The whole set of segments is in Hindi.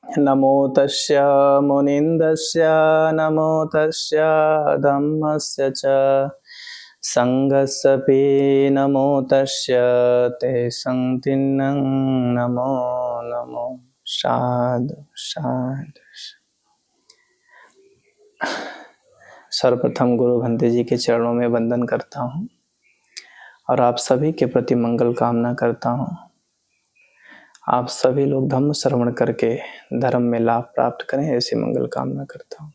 नमो तस्य मुनिन्दस्य नमो तस्य धम्मस्य च संघस्सपि नमो तस्य ते संतिन्नं नमो नमो साधु साधु। सर्वप्रथम गुरु भंते जी के चरणों में वंदन करता हूँ और आप सभी के प्रति मंगल कामना करता हूँ। आप सभी लोग धम्म श्रवण करके धर्म में लाभ प्राप्त करें, ऐसी मंगल कामना करता हूँ।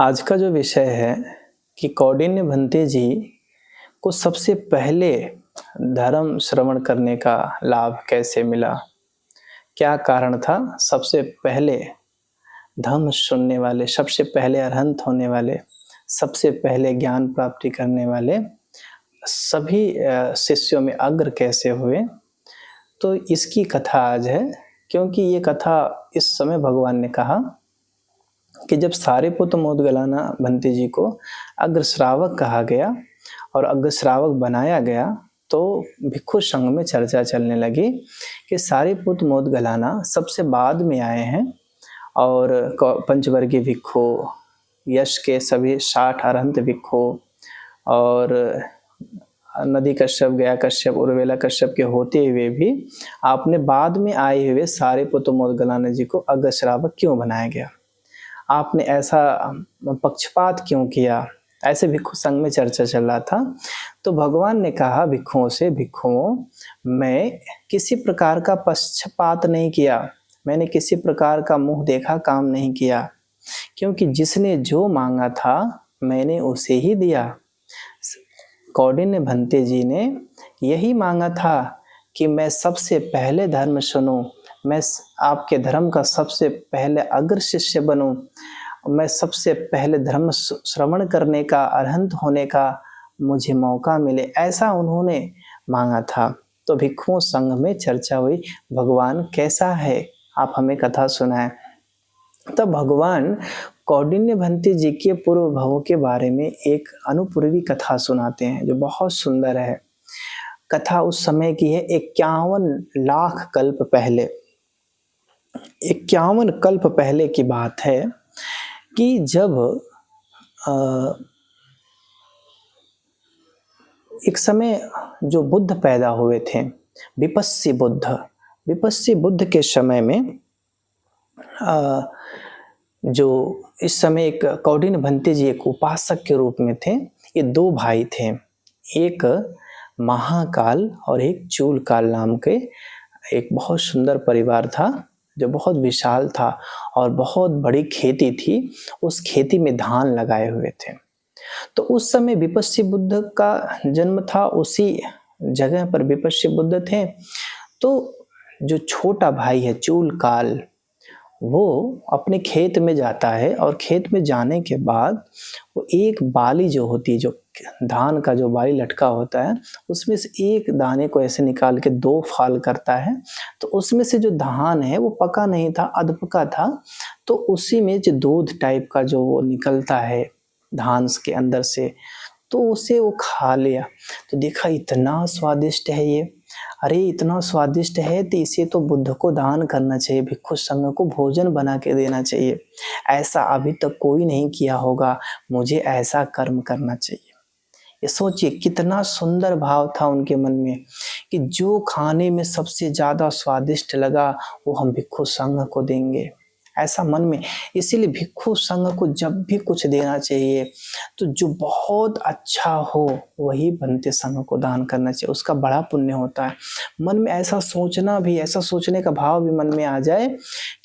आज का जो विषय है कि कौंडिन्य भंते जी को सबसे पहले धर्म श्रवण करने का लाभ कैसे मिला, क्या कारण था। सबसे पहले धम्म सुनने वाले, सबसे पहले अरहंत होने वाले, सबसे पहले ज्ञान प्राप्ति करने वाले सभी शिष्यों में अग्र कैसे हुए, तो इसकी कथा आज है। क्योंकि ये कथा इस समय भगवान ने कहा कि जब सारिपुत्र मोदगलाना भंते जी को अग्र श्रावक कहा गया और अग्र श्रावक बनाया गया, तो भिक्षु संघ में चर्चा चलने लगी कि सारिपुत्र मोदगलाना सबसे बाद में आए हैं और पंचवर्गीय भिक्षु, यश के सभी 60 अरहंत भिक्षु और नदी कश्यप, गया कश्यप, उर्वेला कश्यप के होते हुए भी आपने बाद में आए हुए सारिपुत्र मोदगलाना जी को अग्र श्रावक क्यों बनाया गया, आपने ऐसा पक्षपात क्यों किया, ऐसे भिक्षु संघ में चर्चा चल रहा था। तो भगवान ने कहा भिक्षुओं से, भिक्षुओं मैं किसी प्रकार का पक्षपात नहीं किया, मैंने किसी प्रकार का मुंह देखा काम नहीं किया, क्योंकि जिसने जो मांगा था मैंने उसे ही दिया। कौंडिन्य भंते जी ने यही मांगा था कि मैं सबसे पहले धर्म सुनूं, मैं आपके धर्म का सबसे पहले अग्र शिष्य बनूं, मैं सबसे पहले धर्म श्रवण करने का, अरहंत होने का मुझे मौका मिले, ऐसा उन्होंने मांगा था। तो भिक्षुओं संघ में चर्चा हुई, भगवान कैसा है, आप हमें कथा सुनाएं। तब भगवान कौंडिन्य भंते जी के पूर्व भवों के बारे में एक अनुपूर्वी कथा सुनाते हैं जो बहुत सुंदर है। कथा उस समय की है 51 लाख कल्प पहले। 51 कल्प पहले की बात है कि जब एक समय जो बुद्ध पैदा हुए थे, विपस्सी बुद्ध के समय में जो इस समय एक कौंडिन्य भंते जी एक उपासक के रूप में थे। ये 2 भाई थे, एक महाकाल और एक चूलकाल नाम के एक बहुत सुंदर परिवार था जो बहुत विशाल था और बहुत बड़ी खेती थी, उस खेती में धान लगाए हुए थे। तो उस समय विपस्सी बुद्ध का जन्म था, उसी जगह पर विपस्सी बुद्ध थे। तो जो छोटा भाई है चूलकाल, वो अपने खेत में जाता है और खेत में जाने के बाद वो एक बाली जो होती है, जो धान का जो बाली लटका होता है, उसमें से एक दाने को ऐसे निकाल के 2 फाल करता है। तो उसमें से जो धान है वो पका नहीं था, अधपका था। तो उसी में जो दूध टाइप का जो वो निकलता है धान के अंदर से, तो उसे वो खा लिया। तो देखा इतना स्वादिष्ट है ये, अरे इतना स्वादिष्ट है तो इसे तो बुद्ध को दान करना चाहिए, भिक्षु संघ को भोजन बना के देना चाहिए, ऐसा अभी तक कोई नहीं किया होगा, मुझे ऐसा कर्म करना चाहिए। ये सोचिए कितना सुंदर भाव था उनके मन में कि जो खाने में सबसे ज्यादा स्वादिष्ट लगा वो हम भिक्षु संघ को देंगे, ऐसा मन में। इसीलिए भिक्षु संघ को जब भी कुछ देना चाहिए तो जो बहुत अच्छा हो वही भंते संघ को दान करना चाहिए, उसका बड़ा पुण्य होता है। मन में ऐसा सोचना भी, ऐसा सोचने का भाव भी मन में आ जाए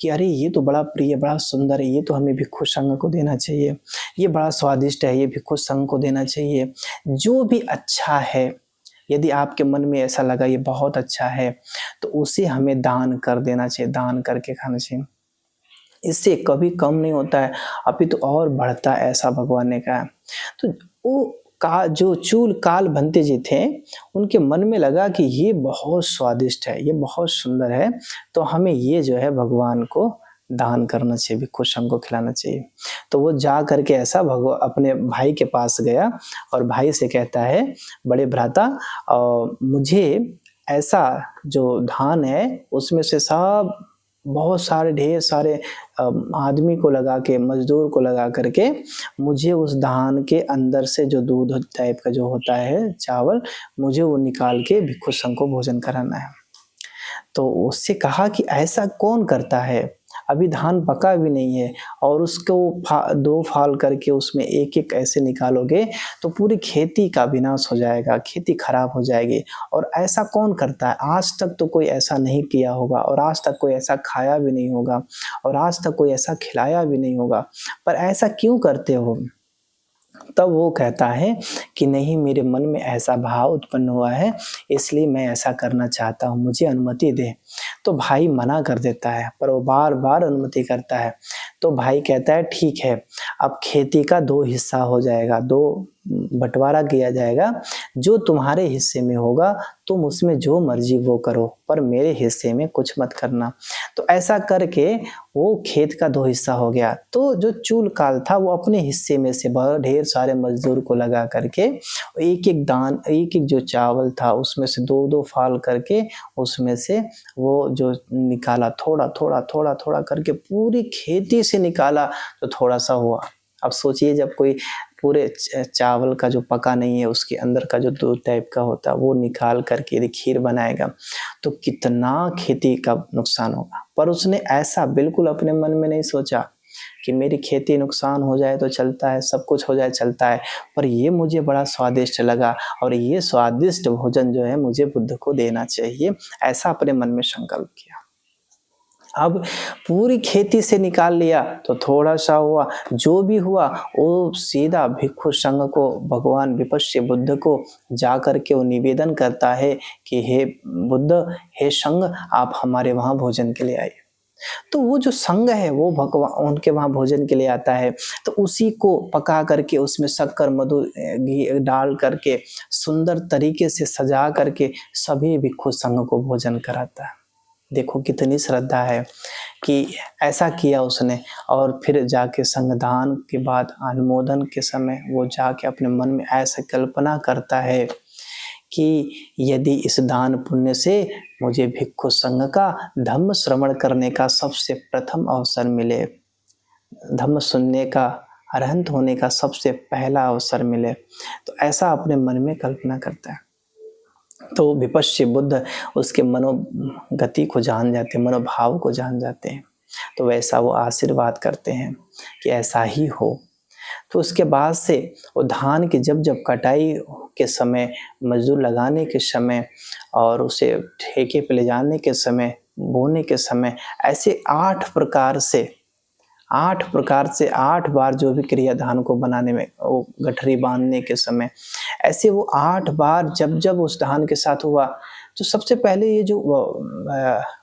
कि अरे ये तो बड़ा प्रिय, बड़ा सुंदर है, ये तो हमें भिक्षु संघ को देना चाहिए, ये बड़ा स्वादिष्ट है, ये भिक्षु संघ को देना चाहिए। जो भी अच्छा है, यदि आपके मन में ऐसा लगा ये बहुत अच्छा है तो उसे हमें दान कर देना चाहिए, दान करके खाना चाहिए। इससे कभी कम नहीं होता है, अभी तो और बढ़ता है, ऐसा भगवान ने कहा। तो वो का जो चूलकाल भंते जी थे, उनके मन में लगा कि ये बहुत स्वादिष्ट है, ये बहुत सुंदर है, तो हमें ये जो है भगवान को दान करना चाहिए, भिक्षु संघ को खिलाना चाहिए। तो वो जा करके ऐसा अपने भाई के पास गया और भाई से कहता है, बड़े भ्राता मुझे ऐसा जो धान है उसमें से सब बहुत सारे ढेर सारे आदमी को लगा के, मजदूर को लगा करके मुझे उस धान के अंदर से जो दूध टाइप का जो होता है चावल, मुझे वो निकाल के भिक्षु संघ को भोजन कराना है। तो उससे कहा कि ऐसा कौन करता है, अभी धान पका भी नहीं है और उसको दो फाल करके उसमें एक एक ऐसे निकालोगे तो पूरी खेती का विनाश हो जाएगा, खेती खराब हो जाएगी। और ऐसा कौन करता है, आज तक तो कोई ऐसा नहीं किया होगा और आज तक कोई ऐसा खाया भी नहीं होगा और आज तक कोई ऐसा खिलाया भी नहीं होगा, पर ऐसा क्यों करते हो। तब वो कहता है कि नहीं, मेरे मन में ऐसा भाव उत्पन्न हुआ है इसलिए मैं ऐसा करना चाहता हूँ, मुझे अनुमति दे। तो भाई मना कर देता है, पर वो बार बार अनुमति करता है। तो भाई कहता है ठीक है, अब खेती का 2 हिस्सा हो जाएगा, 2 बंटवारा किया जाएगा, जो तुम्हारे हिस्से में होगा तुम उसमें जो मर्जी वो करो, पर मेरे हिस्से में कुछ मत करना। तो ऐसा करके वो खेत का 2 हिस्सा हो गया। तो जो चूल काल था वो अपने हिस्से में से बहुत ढेर सारे मजदूर को लगा करके एक एक दान, एक एक जो चावल था उसमें से 2-2 फाल करके उसमें से वो जो निकाला, थोड़ा थोड़ा थोड़ा थोड़ा करके पूरी खेती से निकाला तो थोड़ा सा हुआ। अब सोचिए, जब कोई पूरे चावल का जो पका नहीं है उसके अंदर का जो दूध टाइप का होता है वो निकाल करके यदि खीर बनाएगा तो कितना खेती का नुकसान होगा। पर उसने ऐसा बिल्कुल अपने मन में नहीं सोचा कि मेरी खेती नुकसान हो जाए तो चलता है, सब कुछ हो जाए चलता है, पर ये मुझे बड़ा स्वादिष्ट लगा और ये स्वादिष्ट भोजन जो है मुझे बुद्ध को देना चाहिए, ऐसा अपने मन में संकल्प किया। अब पूरी खेती से निकाल लिया तो थोड़ा सा हुआ, जो भी हुआ वो सीधा भिक्षु संघ को, भगवान विपश्य बुद्ध को जा करके वो निवेदन करता है कि हे बुद्ध, हे संघ, आप हमारे वहाँ भोजन के लिए आइए। तो वो जो संघ है वो भगवान उनके वहाँ भोजन के लिए आता है, तो उसी को पका करके उसमें शक्कर मधु घी डाल करके सुंदर तरीके से सजा करके सभी भिक्षु संघ को भोजन कराता है। देखो कितनी श्रद्धा है कि ऐसा किया उसने। और फिर जाके संगदान के बाद अनुमोदन के समय वो जाके अपने मन में ऐसे कल्पना करता है कि यदि इस दान पुण्य से मुझे भिक्षु संघ का धम्म श्रवण करने का सबसे प्रथम अवसर मिले, धम्म सुनने का, अरहंत होने का सबसे पहला अवसर मिले, तो ऐसा अपने मन में कल्पना करता है। तो विपश्य बुद्ध उसके मनोगति को जान जाते हैं, मनोभाव को जान जाते हैं, तो वैसा वो आशीर्वाद करते हैं कि ऐसा ही हो। तो उसके बाद से वो धान की जब जब कटाई के समय, मजदूर लगाने के समय और उसे ठेके पे ले जाने के समय, बोने के समय, ऐसे 8 प्रकार से 8 बार जो भी क्रिया धान को बनाने में, वो गठरी बांधने के समय, ऐसे वो 8 बार जब जब उस धान के साथ हुआ, तो सबसे पहले ये जो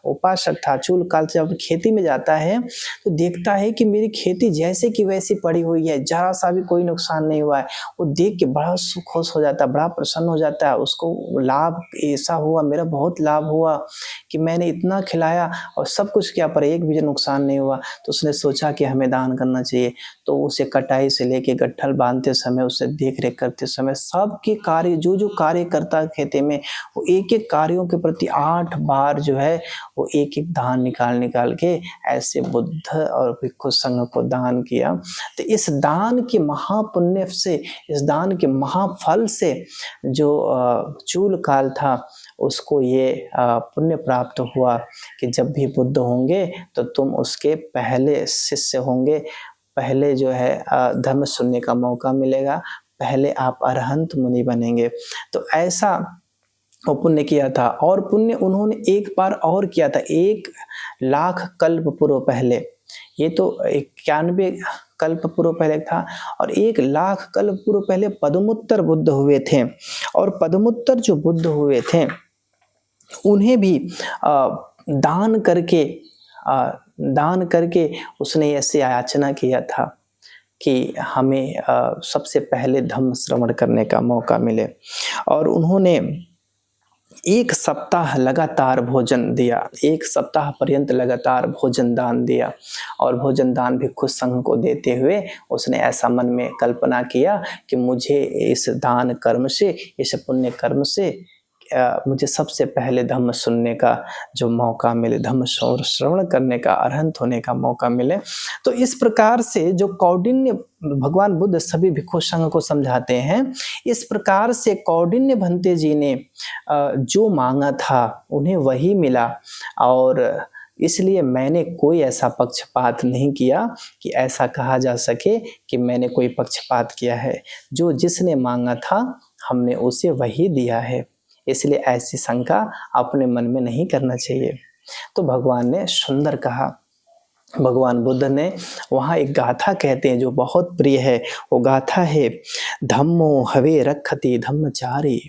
उपासक था चूल काल जब खेती में जाता है तो देखता है कि मेरी खेती जैसे कि वैसी पड़ी हुई है, जरा सा भी कोई नुकसान नहीं हुआ है। वो देख के बड़ा खुश हो जाता है, बड़ा प्रसन्न हो जाता है। उसको लाभ ऐसा हुआ, मेरा बहुत लाभ हुआ कि मैंने इतना खिलाया और सब कुछ किया पर एक भी नुकसान नहीं हुआ। तो उसने सोचा कि हमें दान करना चाहिए। तो उसे कटाई से लेके गट्ठल बांधते समय, उसे देख रेख करते समय, सबके कार्य जो जो कार्य करता खेती में, वो एक एक कार्यों के प्रति 8 बार जो है वो एक एक दान निकाल के ऐसे बुद्ध और भिक्षु संघ को दान किया। तो इस दान के महापुण्य से, इस दान के महाफल से जो चूल काल था उसको ये पुण्य प्राप्त हुआ कि जब भी बुद्ध होंगे तो तुम उसके पहले शिष्य होंगे, पहले जो है धर्म सुनने का मौका मिलेगा, पहले आप अरहंत मुनि बनेंगे। तो ऐसा वो पुण्य किया था। और पुण्य उन्होंने एक बार और किया था, 1 लाख कल्प पूर्व पहले। ये तो 91 कल्प पूर्व पहले था, और 1 लाख कल्प पूर्व पहले पद्मोत्तर बुद्ध हुए थे। और पद्मोत्तर जो बुद्ध हुए थे उन्हें भी दान करके उसने ऐसे याचना किया था कि हमें सबसे पहले धम्म श्रवण करने का मौका मिले। और उन्होंने 1 सप्ताह लगातार भोजन दिया, 1 सप्ताह पर्यंत लगातार भोजन दान दिया। और भोजन दान भिक्षु संघ को देते हुए उसने ऐसा मन में कल्पना किया कि मुझे इस दान कर्म से, इस पुण्य कर्म से मुझे सबसे पहले धम्म सुनने का जो मौका मिले, धम्म श्रवण करने का, अरहंत होने का मौका मिले। तो इस प्रकार से जो कौंडिन्य भगवान बुद्ध सभी भिक्षु संघ को समझाते हैं, इस प्रकार से कौंडिन्य भंते जी ने जो मांगा था उन्हें वही मिला, और इसलिए मैंने कोई ऐसा पक्षपात नहीं किया कि ऐसा कहा जा सके कि मैंने कोई पक्षपात किया है। जो जिसने मांगा था हमने उसे वही दिया है, इसलिए ऐसी शंका अपने मन में नहीं करना चाहिए। तो भगवान ने सुंदर कहा। भगवान बुद्ध ने वहाँ एक गाथा कहते हैं जो बहुत प्रिय है। वो गाथा है, धम्मो हवे रखति धम्मचारी।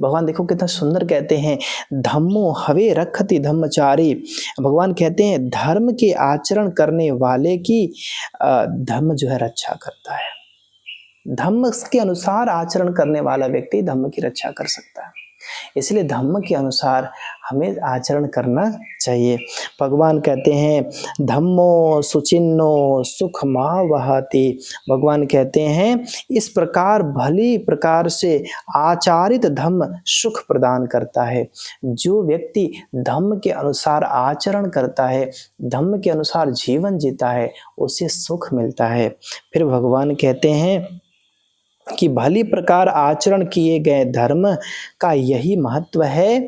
भगवान देखो कितना सुंदर कहते हैं, धम्मो हवे रखति धम्मचारी। भगवान कहते हैं धर्म के आचरण करने वाले की धर्म जो है रक्षा करता है। धम्म के अनुसार आचरण करने वाला व्यक्ति धम्म की रक्षा कर सकता है, इसलिए धम्म के अनुसार हमें आचरण करना चाहिए। भगवान कहते हैं धम्मो सुचिन्नो सुख मा वहति। भगवान कहते हैं इस प्रकार भली प्रकार से आचारित धम्म सुख प्रदान करता है। जो व्यक्ति धम्म के अनुसार आचरण करता है, धम्म के अनुसार जीवन जीता है, उसे सुख मिलता है। फिर भगवान कहते हैं कि भली प्रकार आचरण किए गए धर्म का यही महत्व है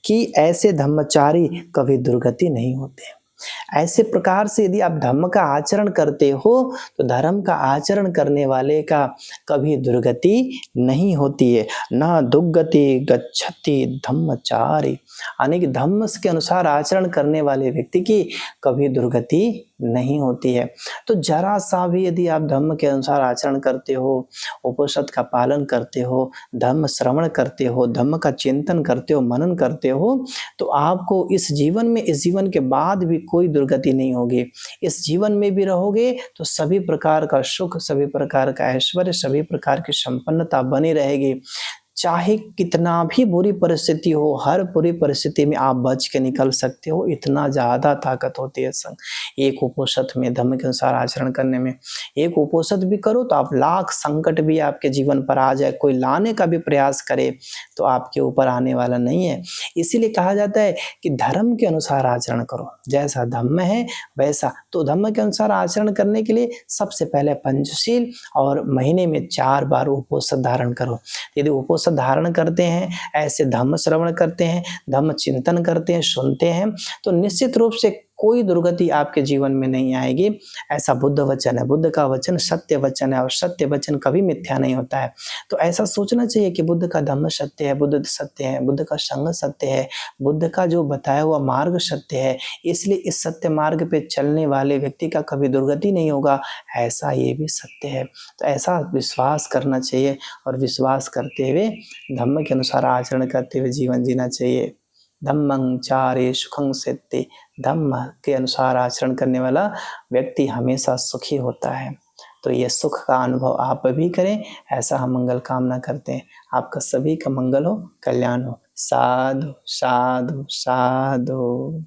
कि ऐसे धम्मचारी कभी दुर्गति नहीं होते। ऐसे प्रकार से यदि आप धर्म का आचरण करते हो तो धर्म का आचरण करने वाले का कभी दुर्गति नहीं होती है। ना दुर्गति गच्छति धम्मचारी, यानी कि धम्म के अनुसार आचरण करने वाले व्यक्ति की कभी दुर्गति नहीं होती है। तो जरा सा भी यदि आप धर्म के अनुसार आचरण करते हो, उपनिषद का पालन करते हो, धर्म श्रवण करते हो, धर्म का चिंतन करते हो, मनन करते हो, तो आपको इस जीवन में, इस जीवन के बाद भी कोई दुर्गति नहीं होगी। इस जीवन में भी रहोगे तो सभी प्रकार का सुख, सभी प्रकार का ऐश्वर्य, सभी प्रकार की संपन्नता बनी रहेगी। चाहे कितना भी बुरी परिस्थिति हो, हर बुरी परिस्थिति में आप बच के निकल सकते हो, इतना ज़्यादा ताकत होती है संग एक उपनिषद में, धर्म के अनुसार आचरण करने में। एक उपनिषद भी करो तो आप लाख संकट भी आपके जीवन पर आ जाए, कोई लाने का भी प्रयास करे तो आपके ऊपर आने वाला नहीं है। इसीलिए कहा जाता है कि धर्म के अनुसार आचरण करो, जैसा धर्म है वैसा। तो धर्म के अनुसार आचरण करने के लिए सबसे पहले पंचशील और महीने में 4 बार उपनिषद धारण करो। यदि उपनिषद धारण करते हैं, ऐसे धम्म श्रवण करते हैं, धम्म चिंतन करते हैं, सुनते हैं, तो निश्चित रूप से कोई दुर्गति आपके जीवन में नहीं आएगी। ऐसा बुद्ध वचन है। बुद्ध का वचन सत्य वचन है और सत्य वचन कभी मिथ्या नहीं होता है। तो ऐसा सोचना चाहिए कि बुद्ध का धम्म सत्य है, बुद्ध सत्य है, बुद्ध का संग सत्य है, बुद्ध का जो बताया हुआ मार्ग सत्य है, इसलिए इस सत्य मार्ग पे चलने वाले व्यक्ति का कभी दुर्गति नहीं होगा, ऐसा ये भी सत्य है। तो ऐसा विश्वास करना चाहिए और विश्वास करते हुए धम्म के अनुसार आचरण करते हुए जीवन जीना चाहिए। धम्मं चारे सुखं सेत्ते। धम्म के अनुसार आचरण करने वाला व्यक्ति हमेशा सुखी होता है। तो ये सुख का अनुभव आप भी करें, ऐसा हम मंगल कामना करते हैं। आपका सभी का मंगल हो, कल्याण हो। साधु साधु साधु।